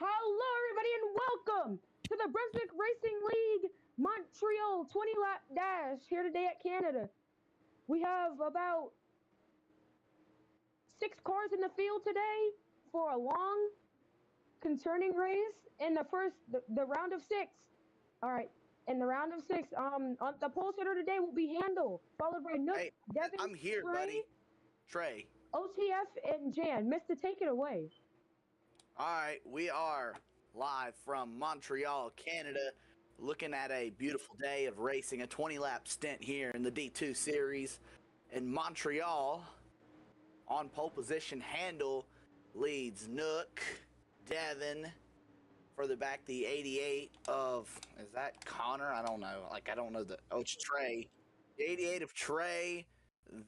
Hello, everybody, and welcome to the Brunswick Racing League Montreal 20 lap dash here today at Canada. We have about 6 cars in the field today for a long, concerning race in the round of six. All right, in the round of six, on the pole sitter today will be Handel, followed by Nook, Hey, Devin, I'm here, buddy. Trey. OTF, and Jan. Mr. Take it away. All right, we are live from Montreal, Canada, looking at a beautiful day of racing, a 20-lap stint here in the D2 Series in Montreal. On pole position, Handel leads Nook, Devin. Further back, the 88 of, is that Connor? I don't know. I don't know it's Trey. The 88 of Trey.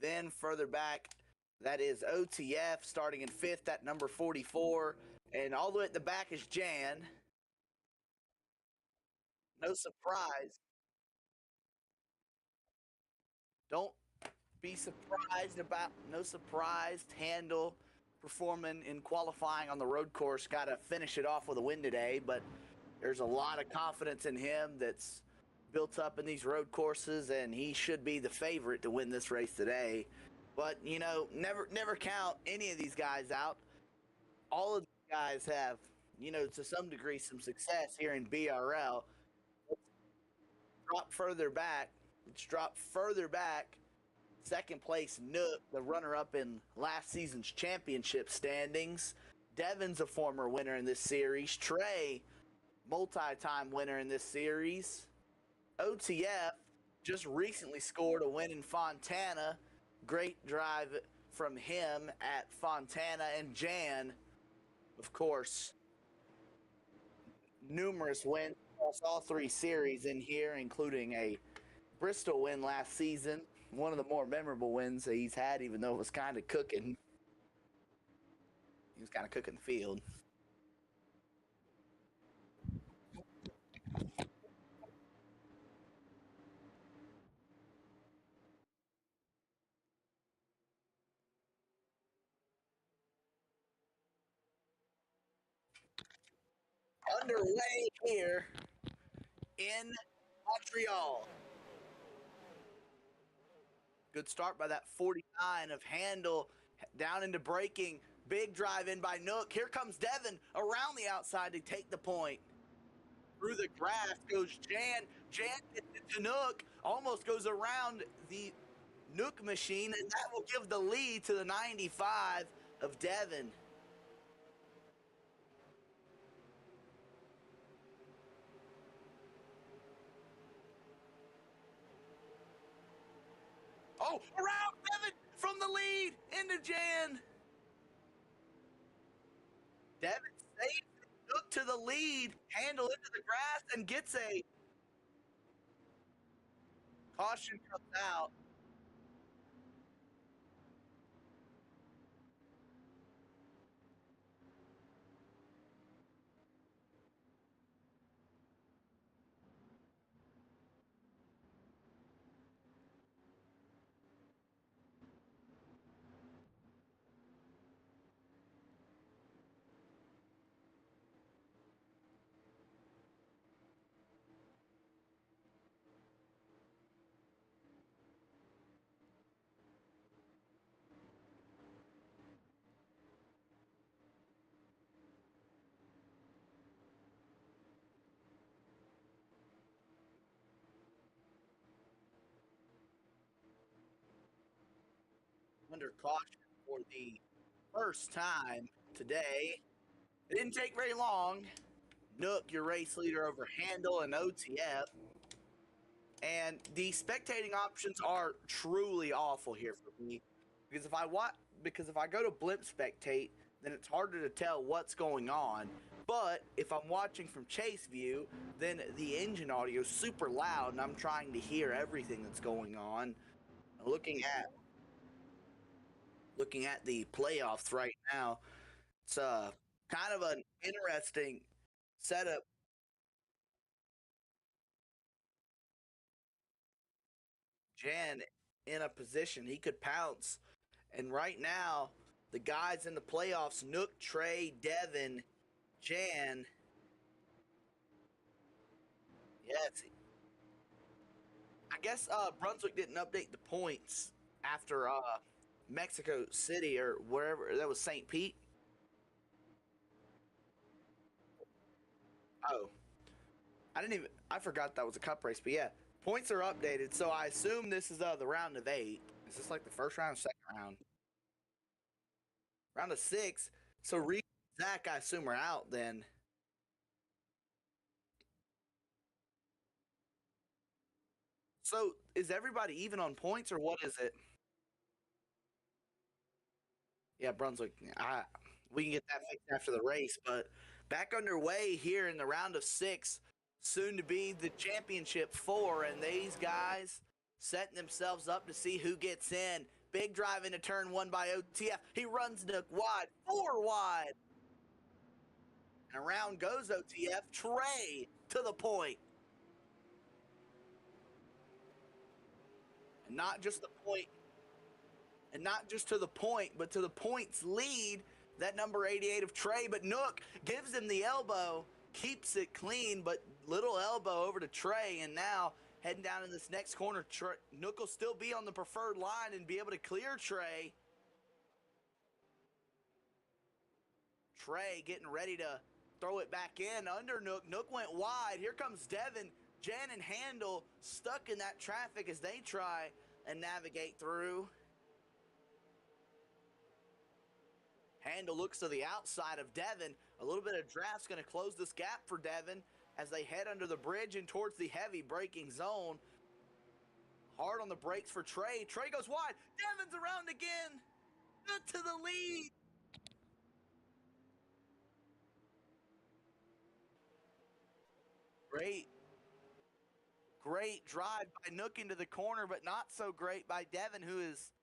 Then further back, that is OTF starting in fifth at number 44. And all the way at the back is Jan. No surprise. Don't be surprised about, no surprise. Handel performing in qualifying on the road course. Got to finish it off with a win today, but there's a lot of confidence in him that's built up in these road courses, and he should be the favorite to win this race today. But, you know, never count any of these guys out. All of these guys have, you know, to some degree, some success here in BRL. Let's drop further back. Second place, Nook, the runner-up in last season's championship standings. Devin's a former winner in this series. Trey, multi-time winner in this series. OTF just recently scored a win in Fontana. Great drive from him at Fontana. And Jan, of course, numerous wins across all three series in here, including a Bristol win last season. One of the more memorable wins that he's had, even though it was kind of cooking. He was kind of cooking the field. Underway here in Montreal. Good start by that 49 of Handel down into braking. Big drive in by Nook. Here comes Devin around the outside to take the point. Through the grass goes Jan. Jan gets into Nook, almost goes around the Nook machine, and that will give the lead to the 95 of Devin. Oh, around Devin from the lead into Jan. Devin saves Nook to the lead, Handel into the grass, and gets a caution comes out. Under caution for the first time today. It didn't take very long. Nook, your race leader over Handel and OTF. And the spectating options are truly awful here for me. Because if I go to blimp spectate, then it's harder to tell what's going on. But if I'm watching from chase view, then the engine audio is super loud and I'm trying to hear everything that's going on. Looking at the playoffs right now, it's kind of an interesting setup. Jan in a position he could pounce, and right now the guys in the playoffs, Nook, Trey, Devin, Jan. Yes. I guess Brunswick didn't update the points after Mexico City or wherever. That was St. Pete. Oh, I forgot that was a cup race, but yeah, points are updated. So I assume this is the round of 8. Is this like the first round, second round? Round of 6. So Reed and Zach, I assume, are out then. So is everybody even on points or what is it? Yeah, Brunswick. We can get that fixed after the race, but back underway here in the round of 6, soon to be the championship 4, and these guys setting themselves up to see who gets in. Big drive into turn 1 by OTF. He runs Nook wide, 4 wide. And around goes OTF. Trey to the point. And not just the point, and not just to the point, but to the points lead. That number 88 of Trey, but Nook gives him the elbow, keeps it clean, but little elbow over to Trey, and now heading down in this next corner, Nook will still be on the preferred line and be able to clear Trey. Trey getting ready to throw it back in under Nook. Nook went wide. Here comes Devin. Jan and Handel stuck in that traffic as they try and navigate through. Handel looks to the outside of Devin. A little bit of draft's going to close this gap for Devin as they head under the bridge and towards the heavy braking zone. Hard on the brakes for Trey. Trey goes wide. Devin's around again. Good to the lead. Great drive by Nook into the corner, but not so great by Devin, who is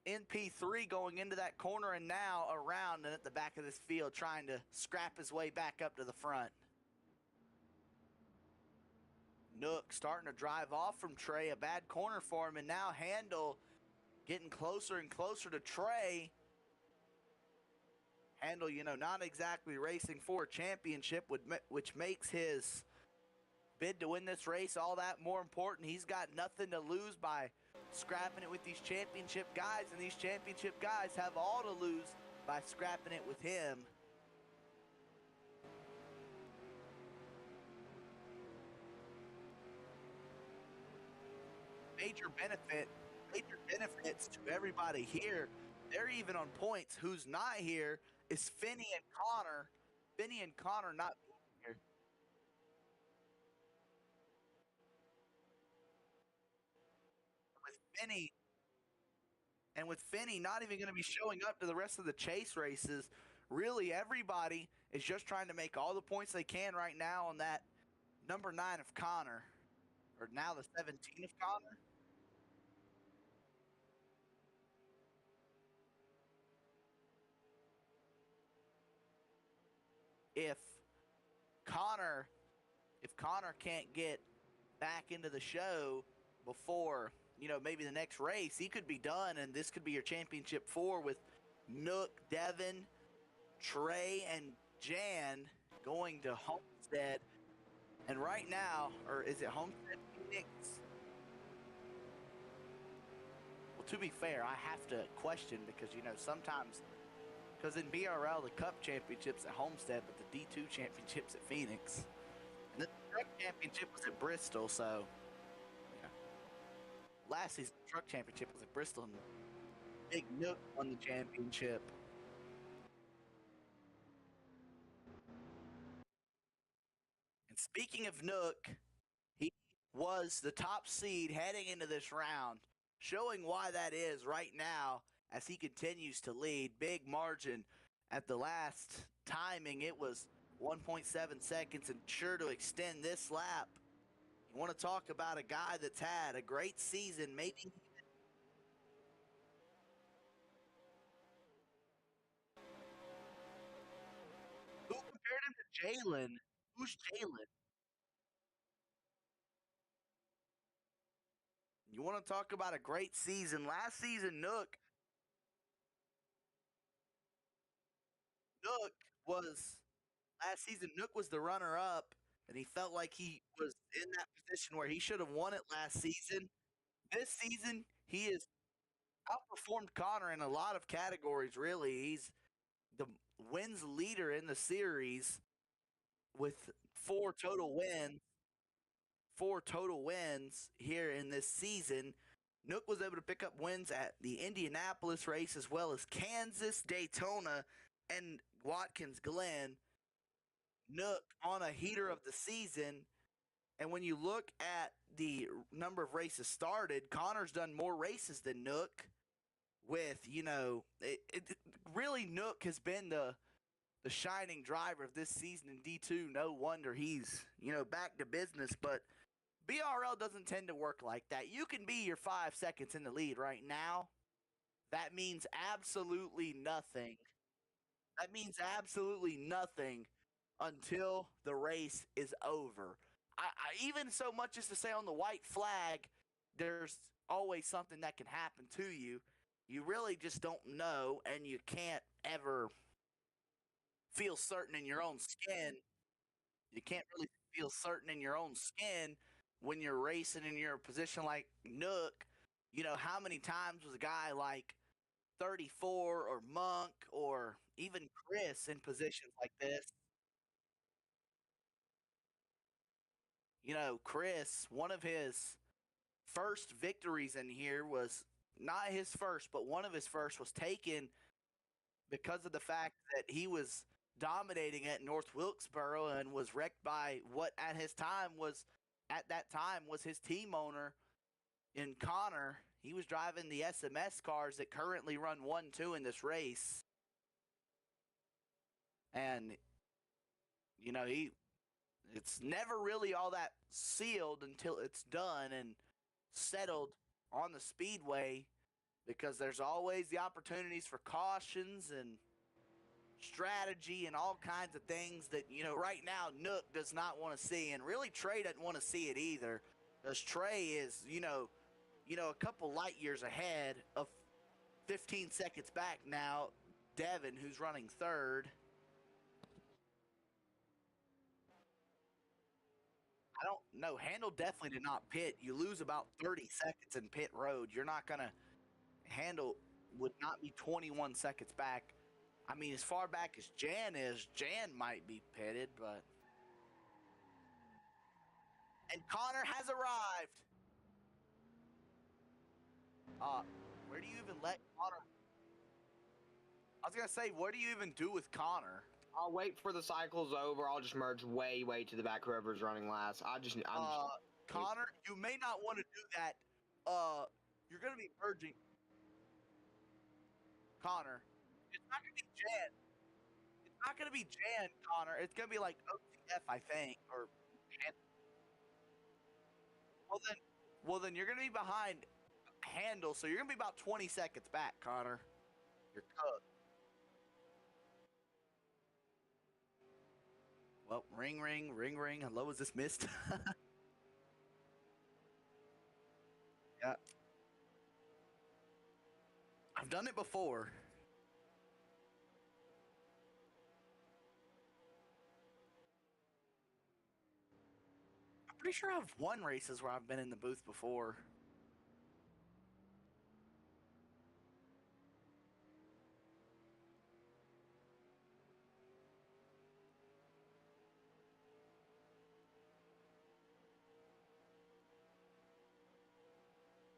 in P3 going into that corner and now around and at the back of this field trying to scrap his way back up to the front. Nook starting to drive off from Trey, a bad corner for him, and now Handel getting closer and closer to Trey. Handel, not exactly racing for a championship, which makes his bid to win this race all that more important. He's got nothing to lose by scrapping it with these championship guys, and these championship guys have all to lose by scrapping it with him. Major benefits to everybody here. They're even on points. Who's not here is Finney and Connor. Finney and Connor not being here. With Finney with Finney not even going to be showing up to the rest of the chase races, really everybody is just trying to make all the points they can right now on that number 9 of Connor, or now the 17 of Connor. If Connor if Connor can't get back into the show before, maybe the next race, he could be done, and this could be your championship 4 with Nook, Devin, Trey, and Jan going to Homestead. And right now, or is it Homestead Phoenix? Well, to be fair, I have to question because, sometimes, because in BRL, the Cup Championship's at Homestead, but the D2 Championship's at Phoenix. And the Truck Championship was at Bristol, so, last season, the Truck Championship was at Bristol, and Big Nook won the championship. And speaking of Nook, he was the top seed heading into this round, showing why that is right now as he continues to lead. Big margin at the last timing. It was 1.7 seconds and sure to extend this lap. You want to talk about a guy that's had a great season, maybe. Who compared him to Jalen? Who's Jalen? You want to talk about a great season? Last season, Nook was Last season, Nook was the runner-up, and he felt like he was in that position where he should have won it last season. This season, he has outperformed Connor in a lot of categories, really. He's the wins leader in the series with 4 total wins here in this season. Nook was able to pick up wins at the Indianapolis race as well as Kansas, Daytona, and Watkins Glen. Nook on a heater of the season. And when you look at the number of races started, Connor's done more races than Nook. With, really Nook has been the shining driver of this season in D2. No wonder he's, back to business. But BRL doesn't tend to work like that. You can be your 5 seconds in the lead right now. That means absolutely nothing. That means absolutely nothing until the race is over. Even so much as to say on the white flag, there's always something that can happen to you. You really just don't know, and you can't ever feel certain in your own skin. You can't really feel certain in your own skin when you're racing in your position like Nook. How many times was a guy like 34 or Monk or even Chris in positions like this? Chris, one of his first victories in here was not his first, but one of his first was taken because of the fact that he was dominating at North Wilkesboro and was wrecked by what at that time was his team owner in Connor. He was driving the SMS cars that currently run 1-2 in this race. And it's never really all that sealed until it's done and settled on the speedway, because there's always the opportunities for cautions and strategy and all kinds of things that, right now Nook does not want to see. And really Trey doesn't want to see it either, because Trey is, a couple light years ahead of 15 seconds back now. Devin, who's running third. I don't know. Handle definitely did not pit. You lose about 30 seconds in pit road. You're not going to Handle would not be 21 seconds back. I mean, as far back as Jan is, Jan might be pitted, but. And Connor has arrived. Where do you even let Connor? I was going to say, what do you even do with Connor? I'll wait for the cycle's over. I'll just merge way to the back, whoever's running last. Connor, you may not want to do that. You're going to be merging. Connor, it's not going to be Jan. It's not going to be Jan, Connor. It's going to be like OTF, I think, or. Well then, you're going to be behind Handle, so you're going to be about 20 seconds back, Connor. You're cooked. Well, ring, ring, ring, ring. Hello, is this missed? Yeah. I've done it before. I'm pretty sure I've won races where I've been in the booth before.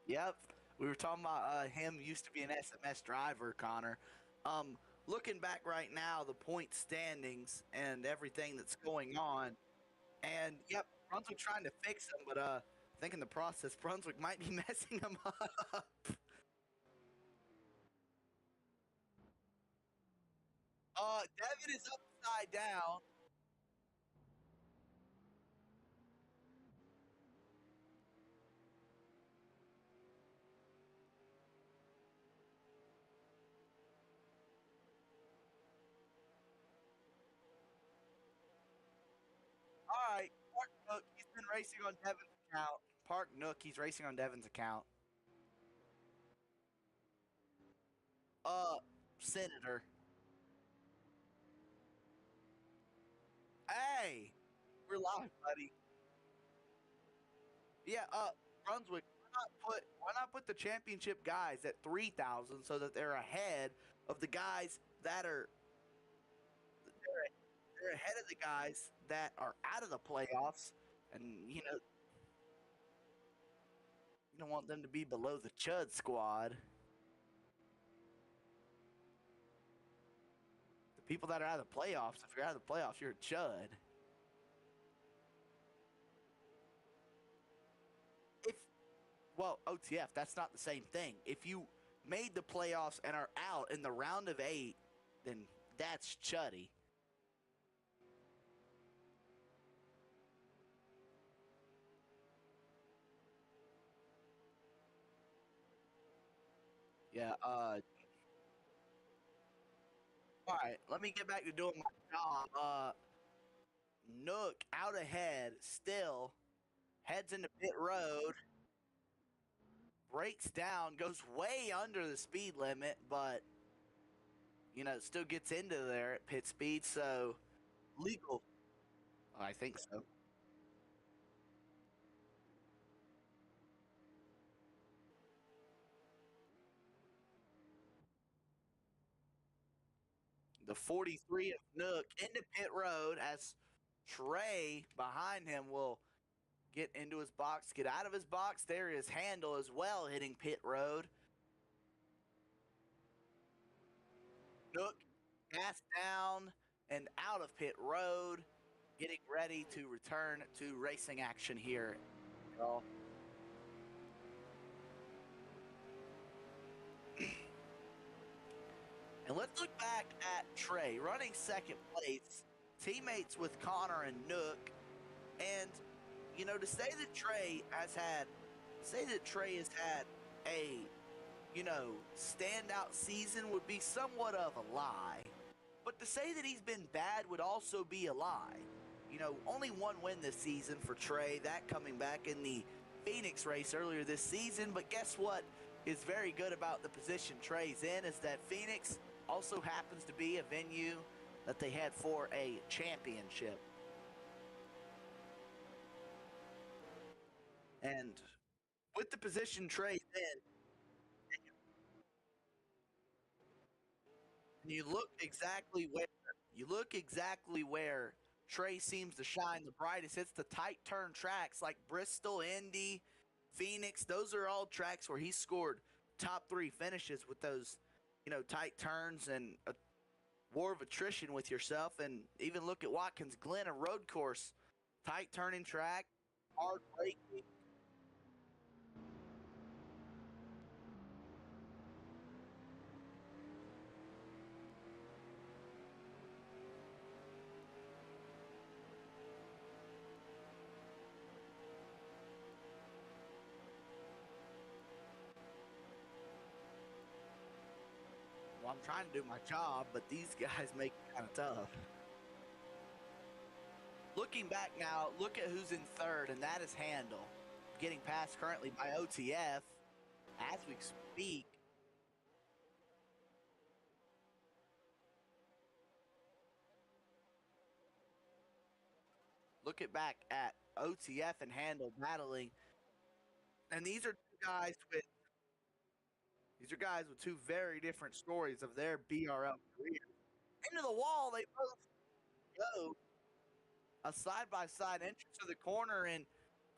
Yep. We were talking about him used to be an SMS driver, Connor. Looking back right now, the point standings and everything that's going on. And, yep, Brunswick trying to fix him, but I think in the process, Brunswick might be messing him up. Devin is upside down. All right, Park Nook, he's been racing on Devin's account. Park Nook, he's racing on Devin's account. Senator. Hey, we're live, buddy. Yeah, Brunswick. Why not put the championship guys at 3,000 so that they're ahead of the guys that are they're ahead of the guys that are out of the playoffs, and you don't want them to be below the Chud squad. The people that are out of the playoffs, if you're out of the playoffs, you're a Chud. If Well, OTF, that's not the same thing. If you made the playoffs and are out in the round of 8, then that's Chuddy. Yeah, all right, let me get back to doing my job. Nook out ahead, still heads into pit road, breaks down, goes way under the speed limit, but still gets into there at pit speed, so legal. I think so. The 43 of Nook into pit road as Trey behind him will get into his box, get out of his box. There is Handle as well hitting pit road. Nook gas down and out of pit road, getting ready to return to racing action here. And let's look back at Trey running second place, teammates with Connor and Nook. And to say that Trey has had a standout season would be somewhat of a lie. But to say that he's been bad would also be a lie. Only one win this season for Trey, that coming back in the Phoenix race earlier this season. But guess what is very good about the position Trey's in is that Phoenix also happens to be a venue that they had for a championship. And with the position Trey's in, you look exactly where Trey seems to shine the brightest. It's the tight turn tracks like Bristol, Indy, Phoenix. Those are all tracks where he scored top 3 finishes with those, tight turns and a war of attrition with yourself. And even look at Watkins Glen, a road course, tight turning track, hard braking. Well, I'm trying to do my job, but these guys make it kind of tough. Looking back now, look at who's in third, and that is Handle. Getting passed currently by OTF as we speak. Look at back at OTF and Handle battling. And these are guys with two very different stories of their BRL career. Into the wall, they both go. A side-by-side entrance to the corner, and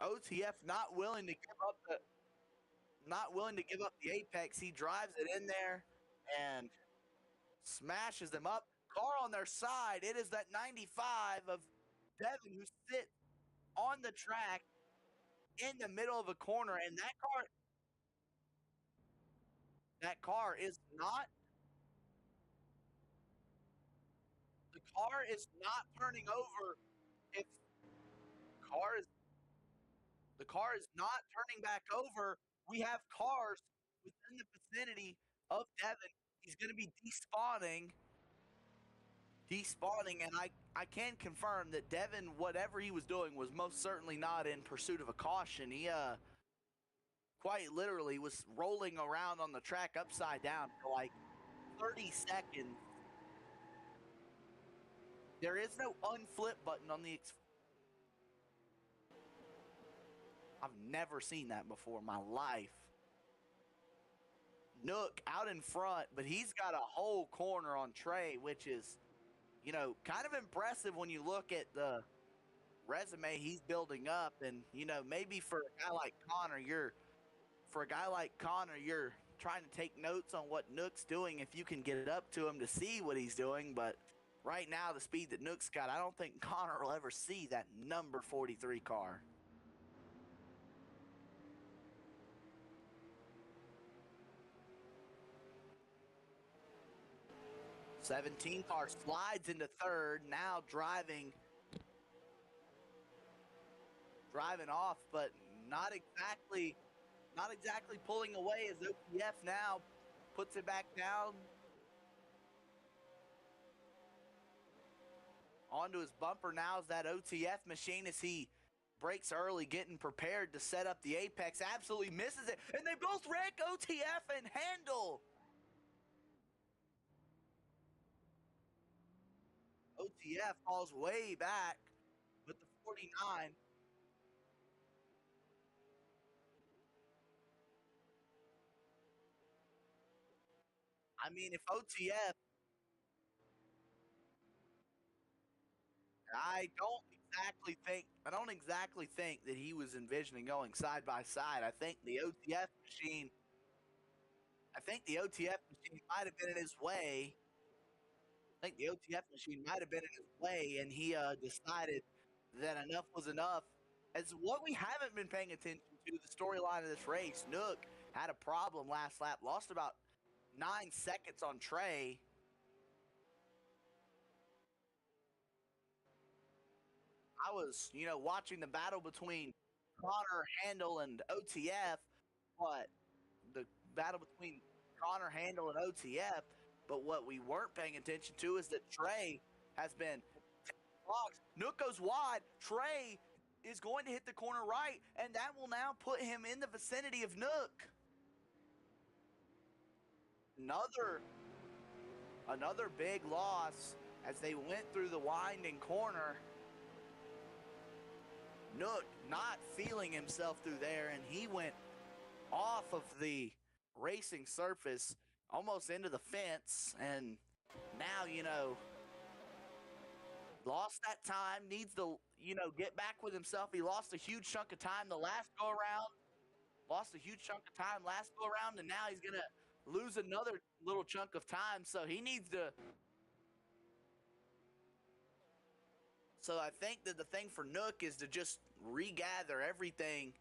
OTF not willing to give up the apex. He drives it in there and smashes them up. Car on their side. It is that 95 of Devin who sits on the track in the middle of a corner, and that car is not the car is not turning over. If car is the car is not turning back over, we have cars within the vicinity of Devin. He's going to be despawning, and I can confirm that Devin, whatever he was doing, was most certainly not in pursuit of a caution. He quite literally was rolling around on the track upside down for like 30 seconds. There is no unflip button on the. I've never seen that before in my life. Nook out in front, but he's got a whole corner on Trey, which is, you know, kind of impressive when you look at the resume he's building up. And, you know, maybe for a guy like Connor, you're trying to take notes on what Nook's doing if you can get it up to him to see what he's doing. But right now, the speed that Nook's got, I don't think Connor will ever see that number 43 car. '17 car slides into third, now driving off, but not exactly pulling away as OTF now puts it back down onto his bumper. Now is that OTF machine as he brakes early, getting prepared to set up the apex, absolutely misses it, and they both wreck OTF and Handle. OTF falls way back with the 49. I mean, if OTF, I don't exactly think that he was envisioning going side by side. I think the OTF machine might have been in his way. I think the OTF machine might have been in his way, and he decided that enough was enough. As what we haven't been paying attention to, the storyline of this race, Nook had a problem last lap, lost about 9 seconds on Trey. I was, you know, watching the battle between Connor, Handel, and OTF, but the battle between Connor, Handel, and OTF. But what we weren't paying attention to is that Trey has been blocks. Nook goes wide. Trey is going to hit the corner right, and that will now put him in the vicinity of Nook. Another big loss as they went through the winding corner. Nook not feeling himself through there, and he went off of the racing surface almost into the fence, and now, you know, lost that time, needs to, you know, get back with himself. He lost a huge chunk of time the last go around, and now he's going to lose another little chunk of time, so he needs to. So I think that the thing for Nook is to just regather everything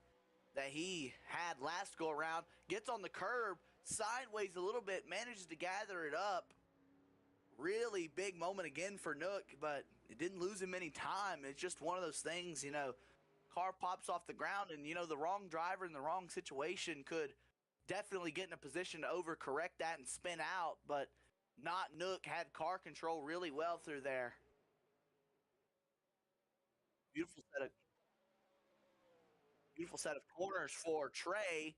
that he had last go around, gets on the curb, sideways a little bit, manages to gather it up. Really big moment again for Nook, but it didn't lose him any time. It's just one of those things, you know, car pops off the ground, and, you know, the wrong driver in the wrong situation could definitely get in a position to overcorrect that and spin out, but not Nook. Had car control really well through there. Beautiful set of corners for Trey.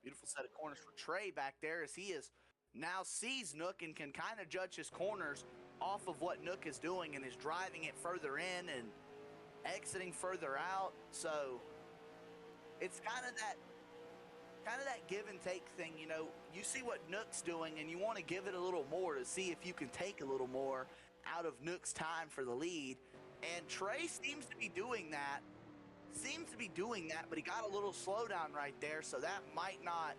Beautiful set of corners for Trey back there as he is now sees Nook and can kind of judge his corners off of what Nook is doing and is driving it further in and exiting further out. So it's kind of that give and take thing. You know, you see what Nook's doing and you want to give it a little more to see if you can take a little more out of Nook's time for the lead. And Trey seems to be doing that. But he got a little slowdown right there, so that might not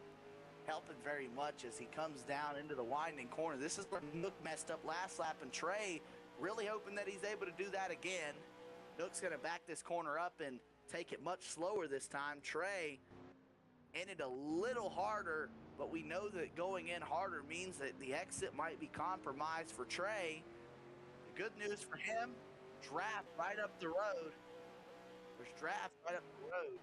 help him very much as he comes down into the winding corner. This is where Nook messed up last lap, and Trey really hoping that he's able to do that again. Nook's going to back this corner up and take it much slower this time. Trey in it a little harder, but we know that going in harder means that the exit might be compromised for Trey. The good news for him, draft right up the road. There's draft right up the road.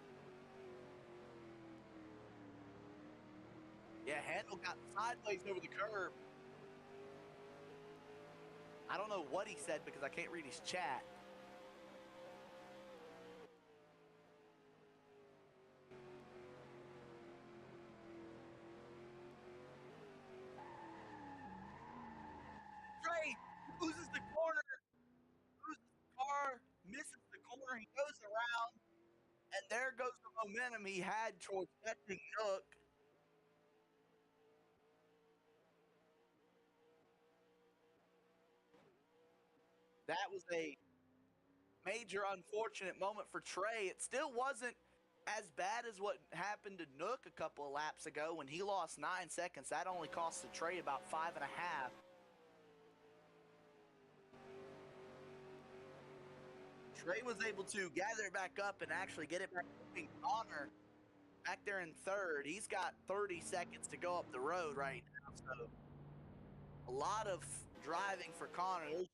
Yeah, Handel got sideways over the curb. I don't know what he said because I can't read his chat. Trey there goes the momentum he had towards catching Nook. That was a major unfortunate moment for Trey. It still wasn't as bad as what happened to Nook a couple of laps ago when he lost 9 seconds. That only cost the Trey about 5.5. Trey was able to gather it back up and actually get it back moving. Connor back there in third. He's got 30 seconds to go up the road right now. So a lot of driving for Connor. There's,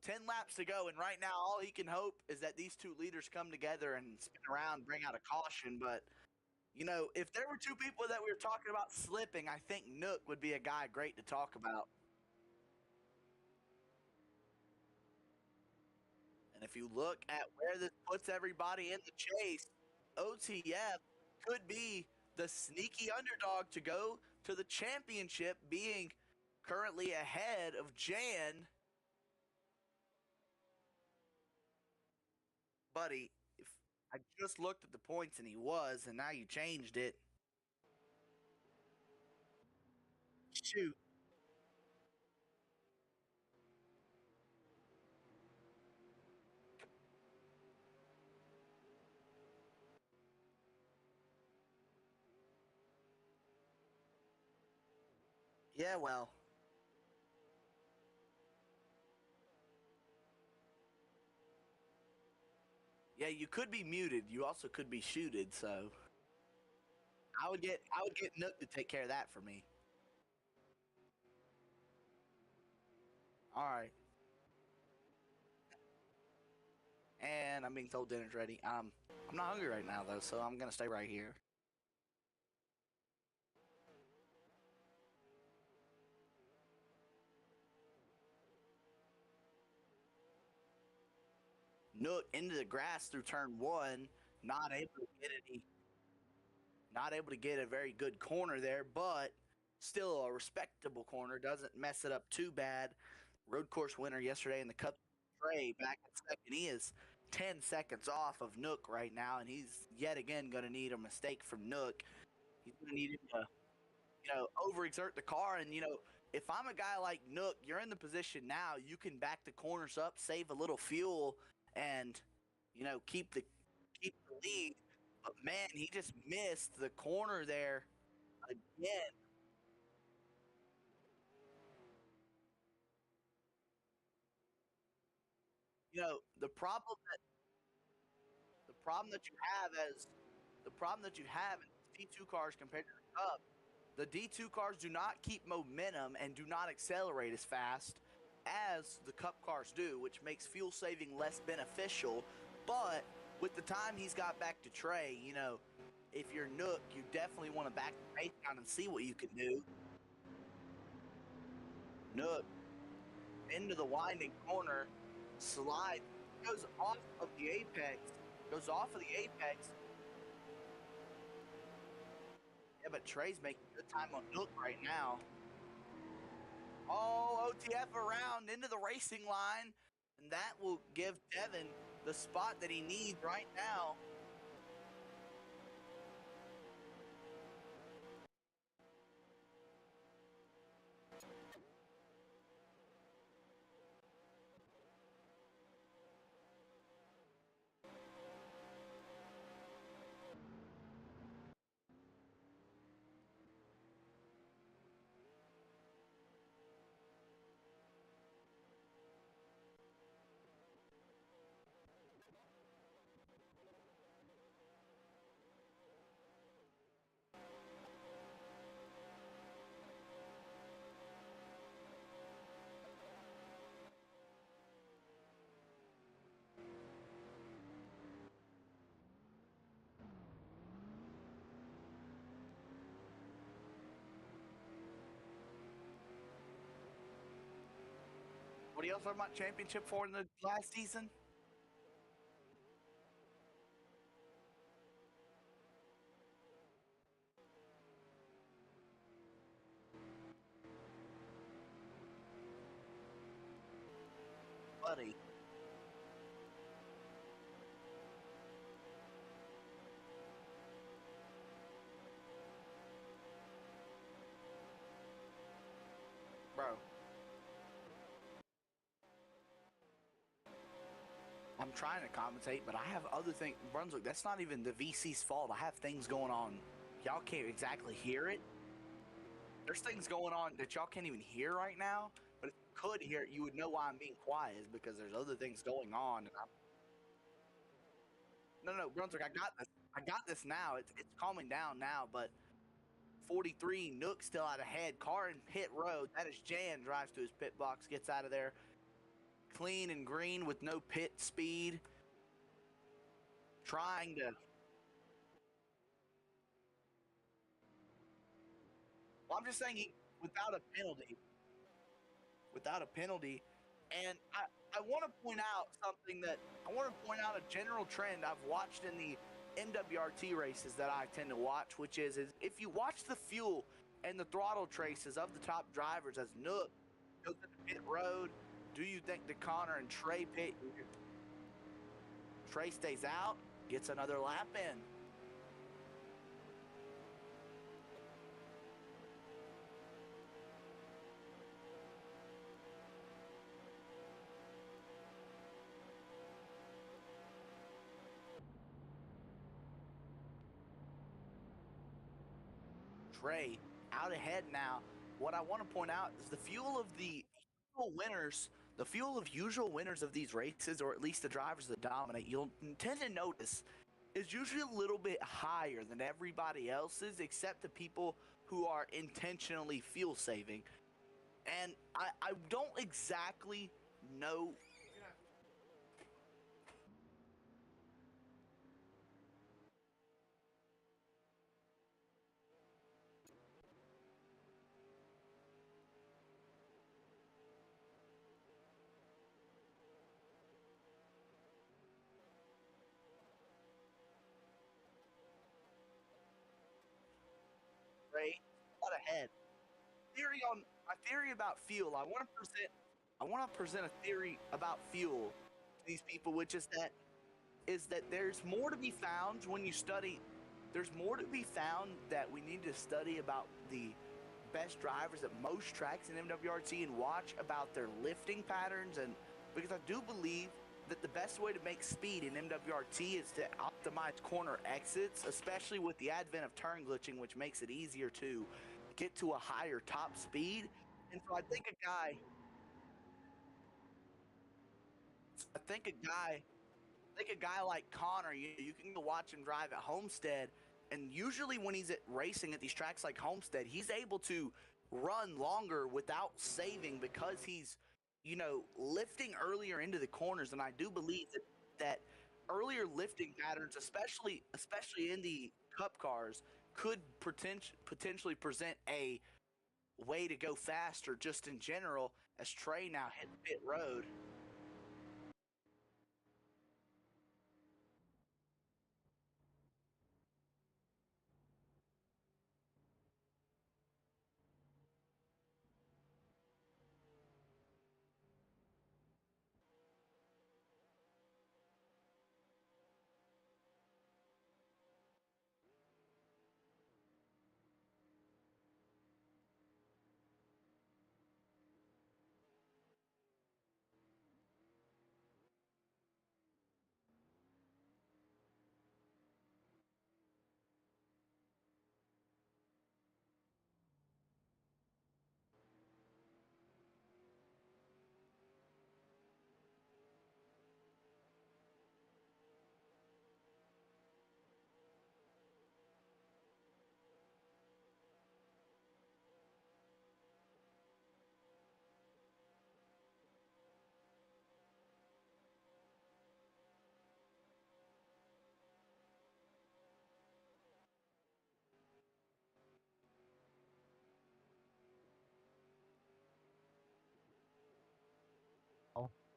10 laps to go, and right now all he can hope is that these two leaders come together and spin around, bring out a caution. But, if there were two people that we were talking about slipping, I think Nook would be a guy great to talk about. And if you look at where this puts everybody in the chase, OTF could be the sneaky underdog to go to the championship, being currently ahead of Jan. Buddy, if I just looked at the points and he was, and now you changed it. Shoot. Yeah, well. Yeah, you could be muted. You also could be shooted, so I would get Nook to take care of that for me. All right. And I'm being told dinner's ready. I'm not hungry right now though, so I'm gonna stay right here. Nook into the grass through turn one, not able to get a very good corner there, but still a respectable corner. Doesn't mess it up too bad. Road course winner yesterday in the Cup, Trey back in second. He is 10 seconds off of Nook right now, and he's yet again going to need a mistake from Nook. He's going to need him to, overexert the car. And, if I'm a guy like Nook, you're in the position now, you can back the corners up, save a little fuel, and, keep the lead. But, man, he just missed the corner there again. The problem that you have as the problem that you have in D2 cars compared to the Cup, the D2 cars do not keep momentum and do not accelerate as fast as the Cup cars do, which makes fuel saving less beneficial. But with the time he's got back to Trey, if you're Nook, you definitely want to back the pace down and see what you can do. Nook into the winding corner, slide, goes off of the apex. Yeah, but Trey's making good time on Nook right now. Oh, OTF around into the racing line, and that will give Devin the spot that he needs right now. What are y'all talking about championship for in the last season? Buddy. trying to compensate, but I have other things. Brunswick, that's not even the VC's fault. I have things going on. Y'all can't exactly hear it. There's things going on that y'all can't even hear right now, but if you could hear it, you would know why I'm being quiet, is because there's other things going on. No, Brunswick, I got this. I got this now. It's calming down now, but 43, Nook still out ahead. Car in pit road. That is Jan, drives to his pit box, gets out of there. Clean and green with no pit speed. Trying to... Well, I'm just saying without a penalty. Without a penalty. And I want to point out something that... I want to point out a general trend I've watched in the MWRT races that I tend to watch, which is if you watch the fuel and the throttle traces of the top drivers as Nook goes to the pit road, do you think that Connor and Trey pit? Trey stays out, gets another lap in. Trey out ahead now. What I want to point out is the fuel of the winners, the fuel of usual winners of these races, or at least the drivers that dominate, you'll tend to notice is usually a little bit higher than everybody else's, except the people who are intentionally fuel saving. And I don't exactly know. Right, out ahead. My theory about fuel. I want to present a theory about fuel to these people, which is that there's more to be found when you study. There's more to be found that we need to study about the best drivers at most tracks in MWRT and watch about their lifting patterns, and because I do believe that the best way to make speed in MWRT is to optimize corner exits, especially with the advent of turn glitching, which makes it easier to get to a higher top speed. And so I think a guy like Connor, you can go watch him drive at Homestead, and usually when he's racing at these tracks like Homestead, he's able to run longer without saving because he's, lifting earlier into the corners. And I do believe that earlier lifting patterns, especially in the Cup cars, could potentially present a way to go faster just in general as Trey now hit pit road.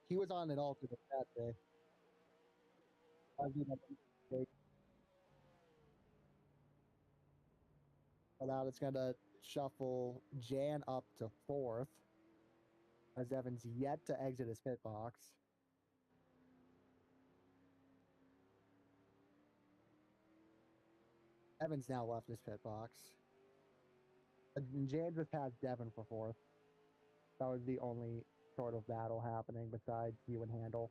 He was on an alternate that day. So now it's gonna shuffle Jan up to fourth, as Evan's yet to exit his pit box. Evan's now left his pit box. And Jan just passed Devin for fourth. That was the only sort of battle happening besides you and Handel.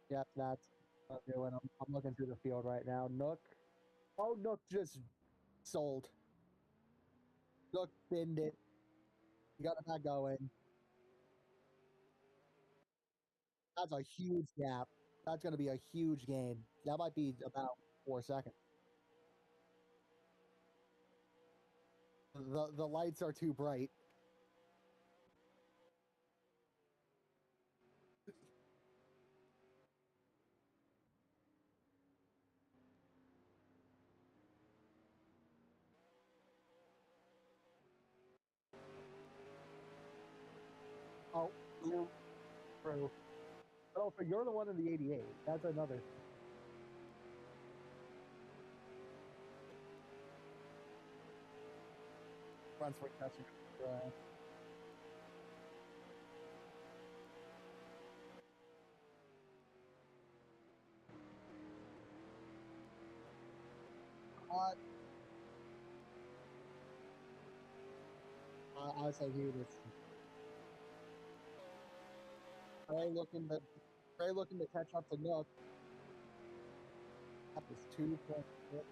Yep, that's what I'm doing. I'm looking through the field right now. Nook. Oh, Nook just sold. Nook binned it. You got it back going. That's a huge gap. That's going to be a huge gain. That might be about 4 seconds. The lights are too bright. Oh, true. True. But also, you're the one in the 88. That's another. Runs for catching. I was like, here this. Trey looking to catch up to Nook. That was 2 points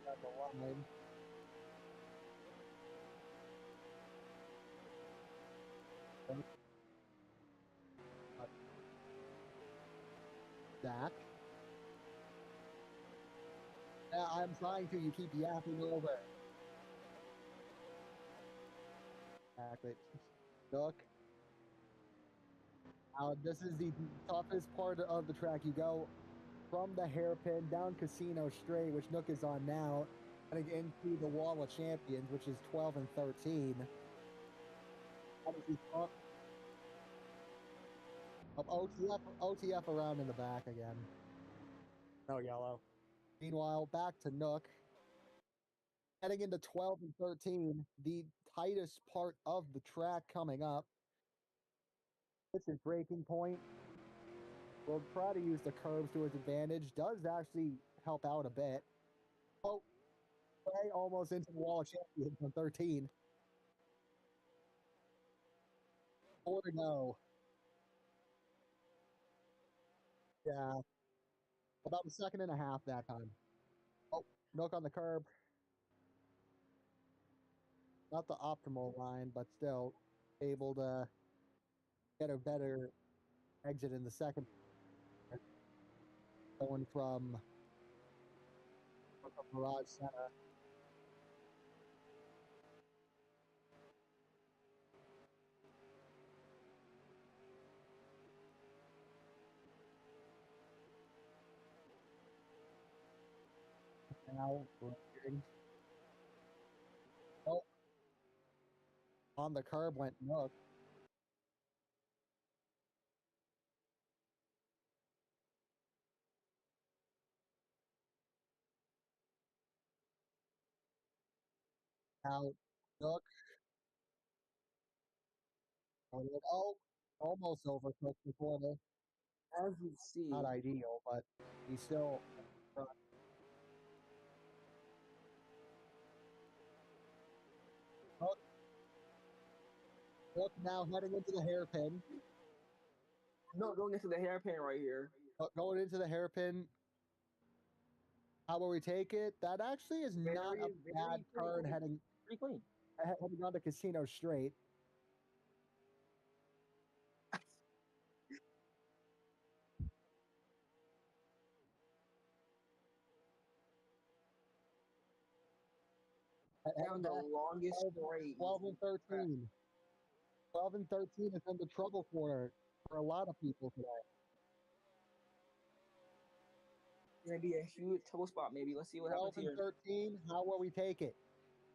at the line. Zach. Yeah, I'm trying to. You keep yapping over. Exactly. Nook. This is the toughest part of the track. You go from the hairpin down Casino Straight, which Nook is on now, and into the Wall of Champions, which is 12 and 13. That is the top of OTF around in the back again. No yellow. Meanwhile, back to Nook. Heading into 12 and 13, the tightest part of the track coming up. It's his breaking point. Will try to use the curbs to his advantage. Does actually help out a bit. Oh, Trey almost into the Wall of Champions on 13. 4 to go. Yeah, about a second and a half that time. Oh, Nook on the curb. Not the optimal line, but still able to get a better exit in the second. Going from Garage Center. Now, oh, on the curb went Nook. Now, Nook. Oh, almost overtook the corner. As you see, Not ideal, but he's still. Nook, Nook now heading into the hairpin. no, going into the hairpin right here. Going into the hairpin. How will we take it? That actually is not a bad turn heading Pretty clean. heading on the Casino Straight. Down the longest 12, straight. 12 and 13. 12 and 13 is in the trouble corner for a lot of people today. Gonna be a huge trouble spot. Maybe let's see what 12 happens and here. 13. How will we take it?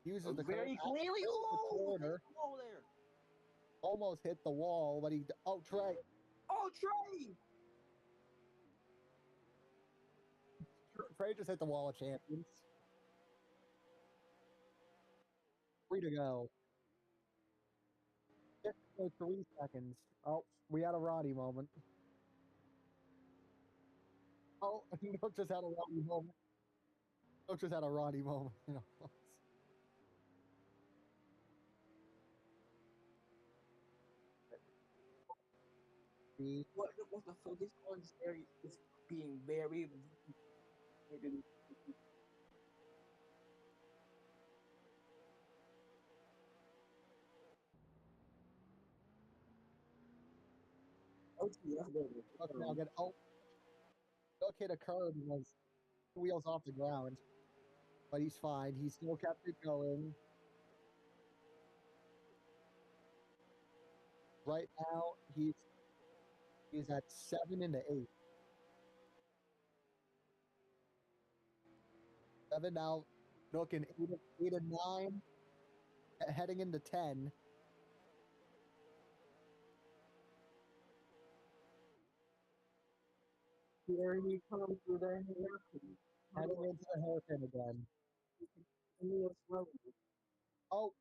Uses the Very curve, cleanly. hits the Oh, corner. wall there. Almost hit the wall, but he. Oh, Trey. Oh, Trey. Trey just hit the Wall of Champions. 3 to go. 3 seconds. Oh, we had a Roddy moment. Oh, Nook just had a Roddy moment. Nook just had a Roddy moment. You know. be. What the focus on is very is being very. OTF baby. Look now, get Look hit a curb and was wheels off the ground, but he's fine. He still kept it going. Right now, he's at 7 into 8. 7 now, looking 8 and 9, heading into 10. Here he comes with a hairpin. Heading into the hairpin again. Oh,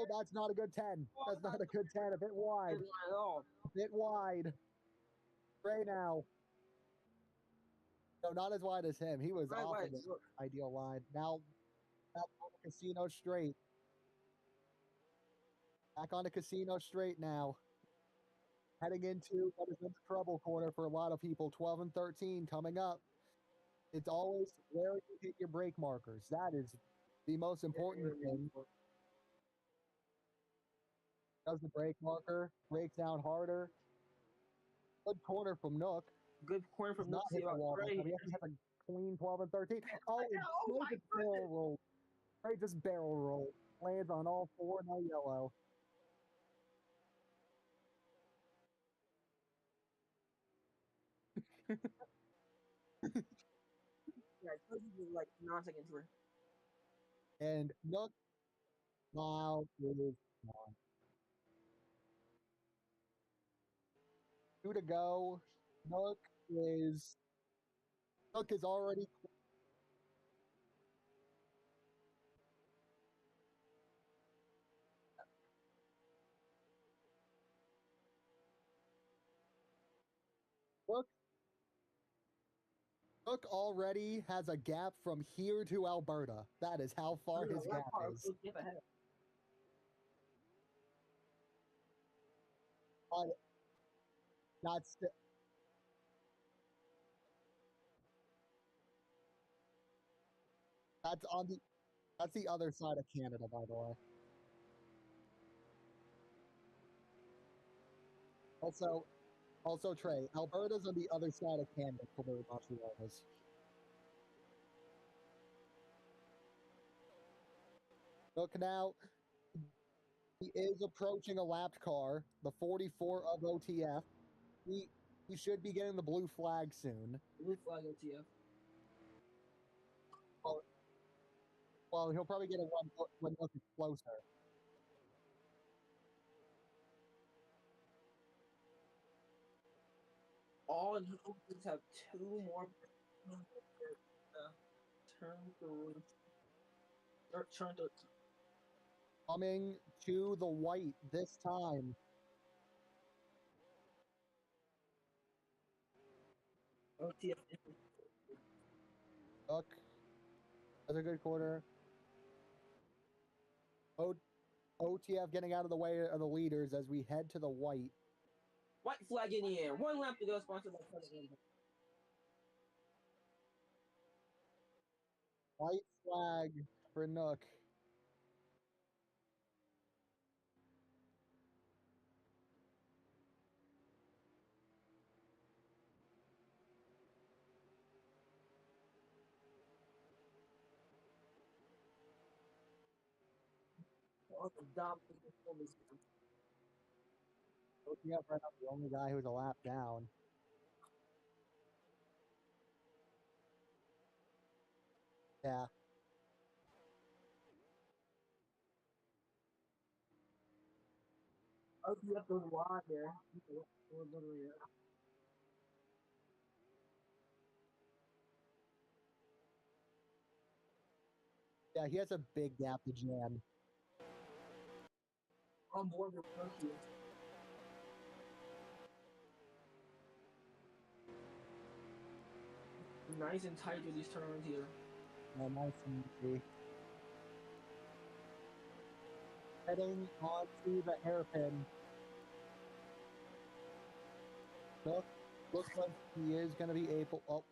that's not a good 10. That's not a good 10. A bit wide. A bit wide. Gray now. No, not as wide as him. He was off of the ideal line. Now, back on the casino straight. Back on the casino straight now. Heading into what is in the trouble corner for a lot of people. 12 and 13 coming up. It's always where you hit your brake markers. That is the most important thing. Does the brake marker, brakes down harder. Good corner from Nook. Good corner from Not hit the wall. Great. He has to hit a clean 12 and 13. Oh, it's a barrel roll. Right, just barrel roll. Lands on all four, no yellow. Yeah, like non-seconds worth. And Nook now is gone. 2 to go. Nook is already Nook already has a gap from here to Alberta. That is how far his gap is. But that's the other side of Canada, by the way. Also, Trey, Alberta's on the other side of Canada for where Montreal is. Look now, he is approaching a lapped car, the 44 of OTF. He should be getting the blue flag soon. Blue flag OTF. Well, he'll probably get it when Nook is closer. All Nook's have 2 more turn 3. Turn 13. Coming to the white this time. OTF. Nook. That's a good quarter. OTF getting out of the way of the leaders as we head to the white. White flag in the air. 1 lap to go, sponsored by President. White flag for Nook. OTF right up the only guy who's a lap down. Yeah. OTF goes wide there. Yeah, he has a big gap to jam. On board with Turkey. Nice and tight with these turns here. Yeah, nice and easy. Heading onto the hairpin. Nook looks like he is going to be able. Oh,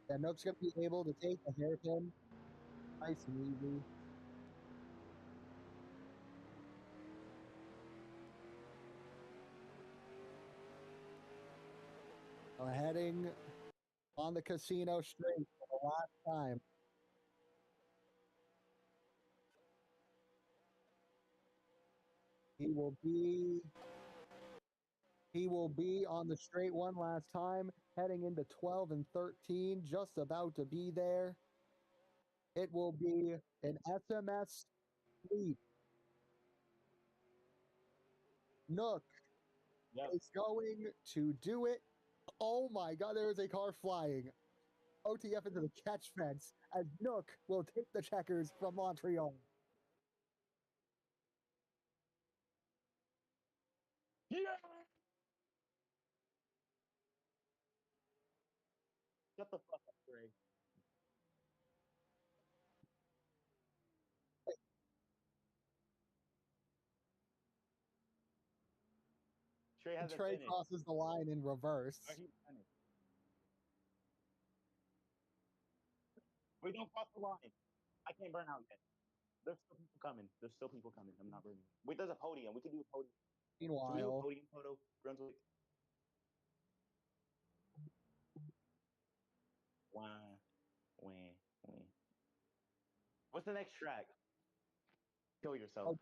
yeah, Nook's going to be able to take a hairpin. Nice and easy. Heading on the casino straight for the last time. He will be on the straight one last time, heading into 12 and 13, just about to be there. It will be an SMS sweep. Nook is going to do it. Oh my god, there is a car flying. OTF into the catch fence as Nook will take the checkers from Montreal. Yeah! Shut the fuck up, Gray. Trey And hasn't Trey finished. crosses the line in reverse. Or he's finished. We don't cross the line. I can't burn out yet. There's still people coming. There's still people coming. I'm not burning. Wait, there's a podium. We can do a podium. Can we do a Meanwhile, podium photo, Brunswick? Wah, wah, wah. What's the next track? Kill yourself.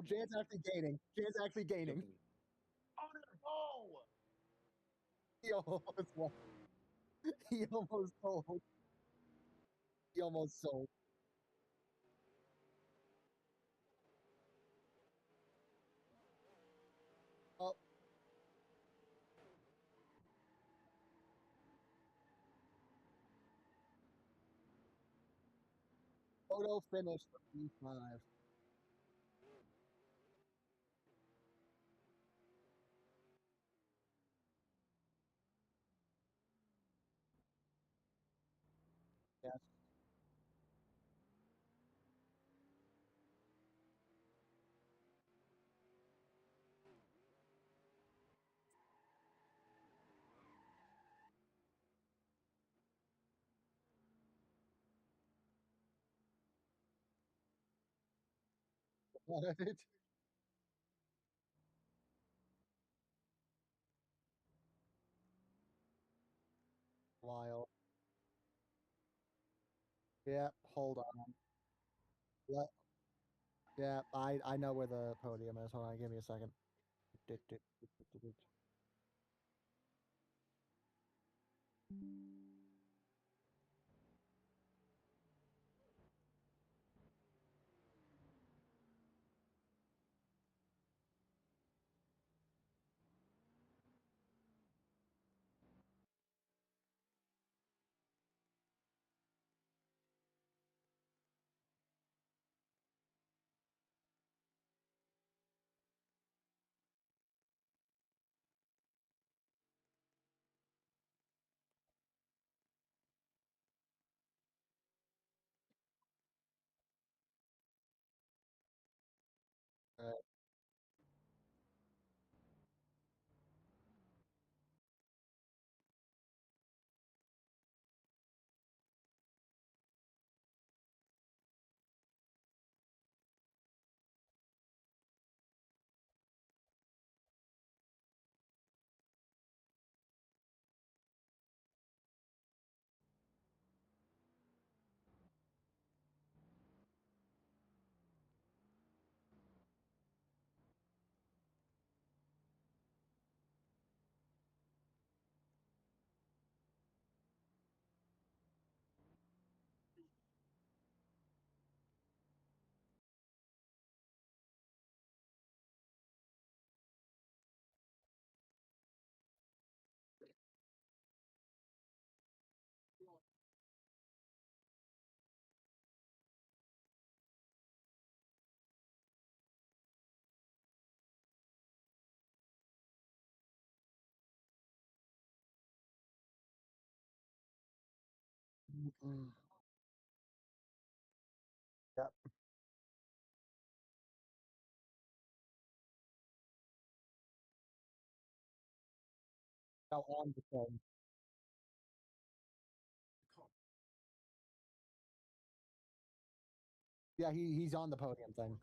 Jan's actually gaining. Jan's actually gaining. Jokingly. Oh, no! He almost won. He almost sold. He almost sold. Oh, photo finish for P5. Yes. What? Wild. Yeah, hold on. Let, yeah, I know where the podium is. Hold on, give me a second. Yep. now on the thing. Yeah, he's on the podium thing.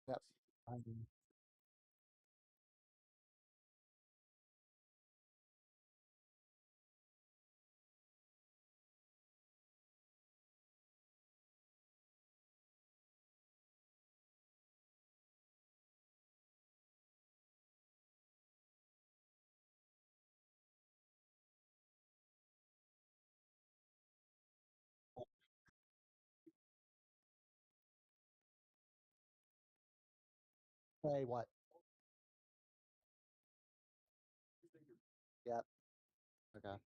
Yep. Say what? Yep. Okay.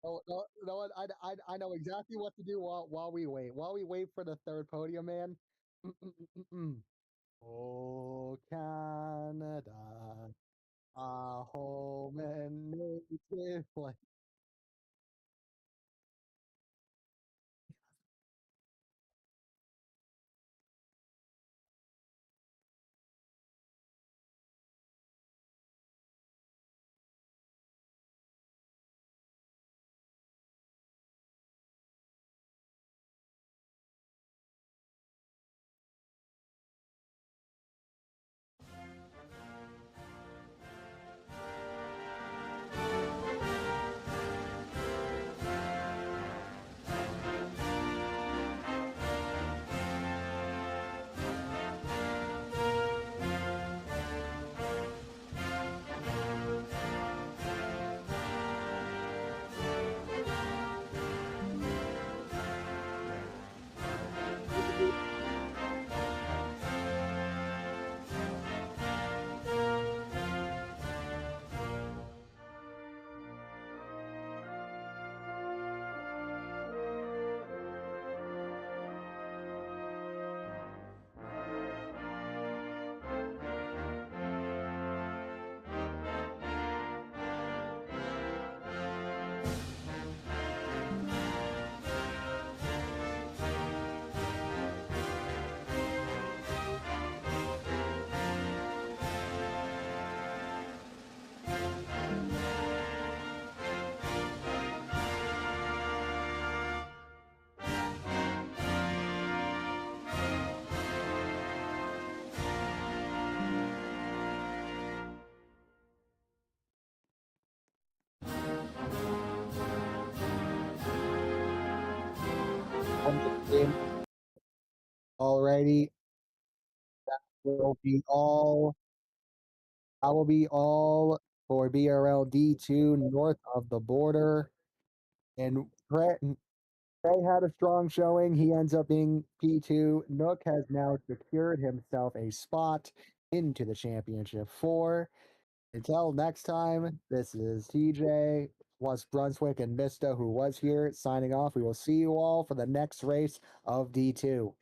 Oh, no, no, no, I know exactly what to do while we wait. While we wait for the third podium, man. Oh, Canada, our home and native land. On the game. Alrighty, will be all. That will be all for BRL D2 north of the border. And Trey had a strong showing. He ends up being P2. Nook has now secured himself a spot into the championship four. Until next time, this is TJ, West Brunswick, and Mista, who was here, signing off. We will see you all for the next race of D2.